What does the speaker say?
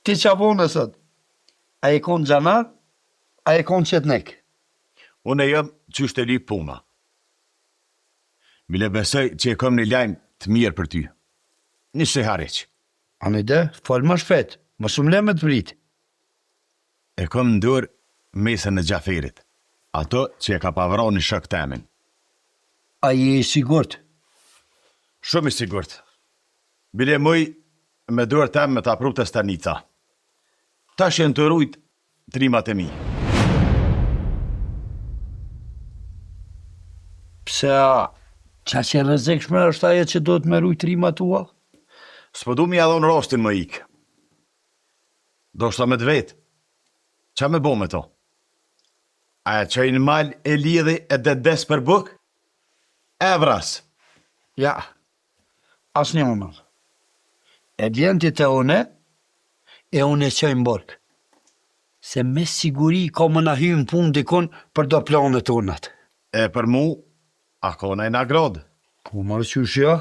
Ti qa vone sot? A e kon gjanar? A e kon qetnek? Unë e jam qysht e li puna. Bile besoj që e kom një lajmë të mirë për ty. Një se hariq. Anë ide, falë më shpet, më shumë le me të prit. E kom në dur mesën e Gjaferit. Ato që e ka pavra një shok temin. A je i sigurt? Shumë i sigurt. Bile muj me duar tem me ta pru të stanica. Ta shenë të rujt trimat e mi. Pse a, qa që rrezikshme është ajo që do të me rujt trimat tua? S'po du mi adhon rostin më ik. Do shta me të vetë. Qa me bo me to? A e qaj në mal e lidhi e des për buk? E vras. Ja, as një më. E bjen ti të une, e une qaj më bork. Se me siguri ka më na hymë pun dikon për do planet unat. E për mu, a kona e nagrod. Po marë qysh ja?